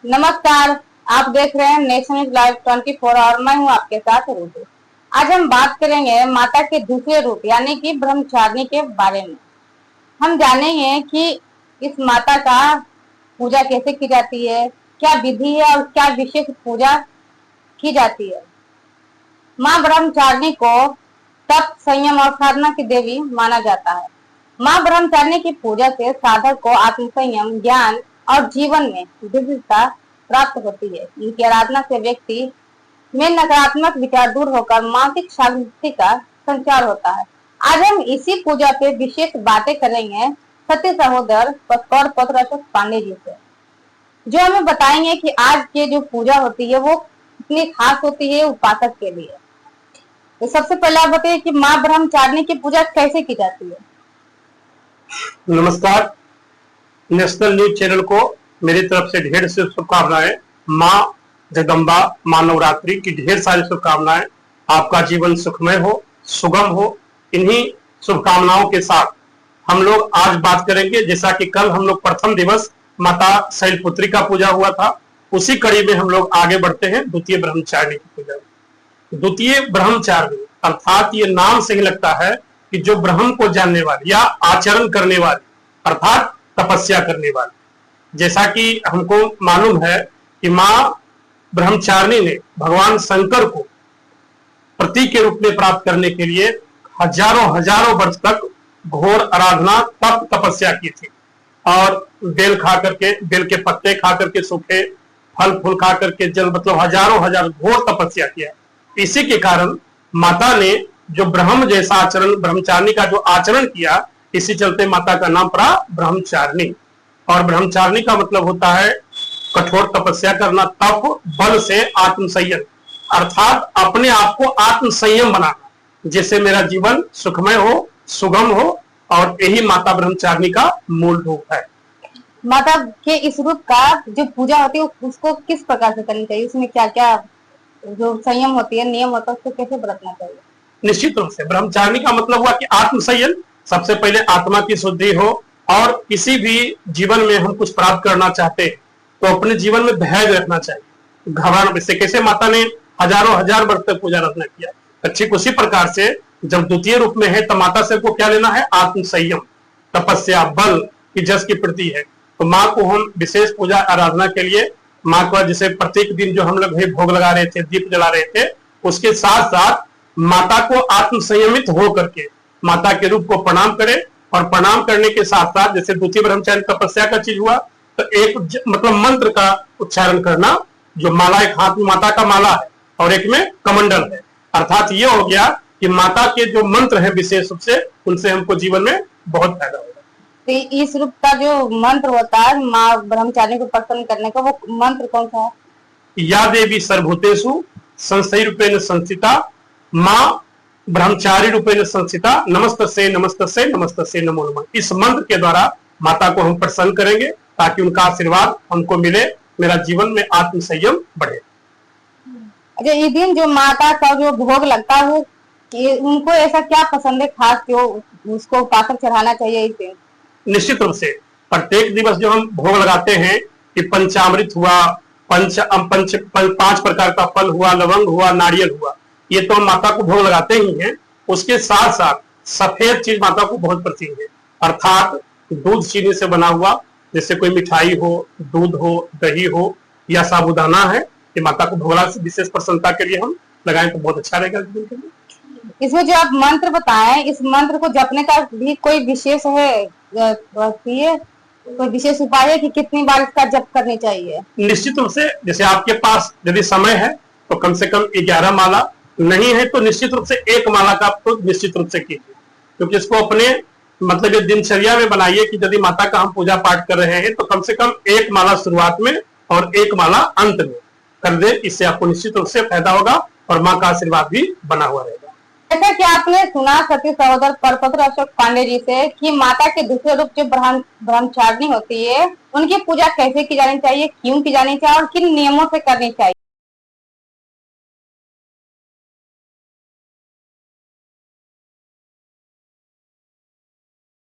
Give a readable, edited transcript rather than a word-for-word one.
नमस्कार। आप देख रहे हैं नेशनल लाइव 24 और मैं हूं आपके साथ रूबी। आज हम बात करेंगे माता के दूसरे रूप यानी कि ब्रह्मचारिणी के बारे में। हम जानेंगे कि इस माता का पूजा कैसे की जाती है, क्या विधि है और क्या विशेष पूजा की जाती है। माँ ब्रह्मचारिणी को तप, संयम और साधना की देवी माना जाता है। माँ ब्रह्मचारिणी की पूजा से साधक को आत्म संयम, ज्ञान और जीवन में दिव्यता प्राप्त होती है। इनकी आराधना से व्यक्ति में नकारात्मक विचार दूर होकर मानसिक शांति का संचार होता है। आज हम इसी पूजा पे विशेष बातें करेंगे सत्य सहोदर और पत्र अशोक पांडे जी से, जो हमें बताएंगे कि आज के जो पूजा होती है वो कितनी खास होती है उपासक के लिए। तो सबसे पहले आप बताइए कि माँ ब्रह्मचारिणी की पूजा कैसे की जाती है। नमस्कार। नेशनल न्यूज चैनल को मेरी तरफ से ढेर से शुभकामनाएं। माँ जगदम्बा, माँ नवरात्रि की ढेर सारी शुभकामनाएं। आपका जीवन सुखमय हो, सुगम हो। इन्हीं शुभकामनाओं के साथ हम लोग आज बात करेंगे, जैसा कि कल हम लोग प्रथम दिवस माता शैलपुत्री का पूजा हुआ था, उसी कड़ी में हम लोग आगे बढ़ते हैं द्वितीय ब्रह्मचारिणी की पूजा। द्वितीय ब्रह्मचारिणी अर्थात ये नाम से ही लगता है कि जो ब्रह्म को जानने वाली या आचरण करने वाली अर्थात तपस्या करने वाली। जैसा कि हमको मालूम है कि माँ ब्रह्मचारिणी ने भगवान शंकर को पति के रूप में प्राप्त करने के लिए हजारों वर्ष तक घोर आराधना तप तपस्या की थी और बेल खा करके, बेल के पत्ते खा करके, सूखे फल फूल खा करके, जल मतलब हजार घोर तपस्या किया। इसी के कारण माता ने जो ब्रह्म जैसा आचरण, ब्रह्मचारिणी का जो आचरण किया, इसी चलते माता का नाम पड़ा ब्रह्मचारिणी। और ब्रह्मचारिणी का मतलब होता है कठोर तपस्या करना, तप बल से आत्म संयम अर्थात अपने आप को आत्म संयम बनाना, जिससे मेरा जीवन सुखमय हो, सुगम हो। और यही माता ब्रह्मचारिणी का मूल रूप है। माता के इस रूप का जो पूजा होती है उसको किस प्रकार से करनी चाहिए, उसमें क्या क्या जो संयम होती है, नियम होता है, उसको कैसे बरतना चाहिए। निश्चित रूप से ब्रह्मचारिणी का मतलब हुआ कि आत्म संयम। सबसे पहले आत्मा की शुद्धि हो, और किसी भी जीवन में हम कुछ प्राप्त करना चाहते हैं तो अपने जीवन में धैर्य रखना चाहिए, घबराना। से कैसे माता ने हजार वर्ष तक पूजा रत्ना किया, ठीक उसी प्रकार से जब द्वितीय रूप में है तो माता से को क्या लेना है, आत्म संयम, तपस्या, बल की जस की प्रति है। तो माँ को हम विशेष पूजा आराधना के लिए माँ को जैसे प्रत्येक दिन जो हम लोग भोग लगा रहे थे, दीप जला रहे थे, उसके साथ साथ माता को आत्म संयमित हो करके माता के रूप को प्रणाम करें। और प्रणाम करने के साथ साथ जैसे द्वितीय ब्रह्मचारिणी तपस्या का चीज हुआ तो एक मतलब मंत्र का उच्चारण करना, जो माला, एक हाथ में माता का माला है और एक में कमंडल है। अर्थात ये हो गया कि माता के जो मंत्र है विशेष रूप से, उनसे हमको जीवन में बहुत फायदा होगा। तो इस रूप का जो मंत्र होता है माँ ब्रह्मचारिणी को प्रसन्न करने का, वो मंत्र कौन सा है। या देवी सर्वभूतेषु संस्थि रूपेण संस्थिता माँ ब्रह्मचारी रूपेण संस्थिता नमस्तस्यै नमस्तस्यै नमस्तस्यै नमो नमः। इस मंत्र के द्वारा माता को हम प्रसन्न करेंगे ताकि उनका आशीर्वाद हमको मिले, मेरा जीवन में आत्म संयम बढ़े। अच्छा, इस दिन जो माता का जो भोग लगता है वो उनको ऐसा क्या पसंद है खास जो उसको पाकर चढ़ाना चाहिए इस दिन। निश्चित रूप से प्रत्येक दिवस जो हम भोग लगाते हैं कि पंचामृत हुआ, पांच प्रकार का फल हुआ, लवंग हुआ, नारियल हुआ, ये तो हम माता को भोग लगाते ही हैं। उसके साथ साथ सफेद चीज माता को बहुत पसंद है, अर्थात दूध चीनी से बना हुआ, जैसे कोई मिठाई हो, दूध हो, दही हो या साबूदाना है, ये माता को भोग लगाने से विशेष प्रसन्नता के लिए हम लगाएं तो बहुत अच्छा रहेगा जीवन के लिए। इसमें जो आप मंत्र बताएं, इस मंत्र को जपने का भी कोई विशेष है, कोई विशेष उपाय है कि कितनी बार इसका जप करनी चाहिए। निश्चित रूप से जैसे आपके पास यदि समय है तो कम से कम 11 माला, नहीं है तो निश्चित रूप से एक माला का आप तो निश्चित रूप से कीजिए, क्योंकि इसको अपने मतलब ये दिनचर्या में बनाइए कि यदि माता का हम पूजा पाठ कर रहे हैं तो कम से कम एक माला शुरुआत में और एक माला अंत में कर दे। इससे आपको निश्चित रूप से फायदा होगा और माँ का आशीर्वाद भी बना हुआ रहेगा। जैसा कि आपने सुना सती सहोदर परपत्र अशोक पांडे जी से कि माता के दूसरे रूप जो ब्रह्मचारिणी होती है उनकी पूजा कैसे की जानी चाहिए, क्यों की जानी चाहिए और किन नियमों से करनी चाहिए।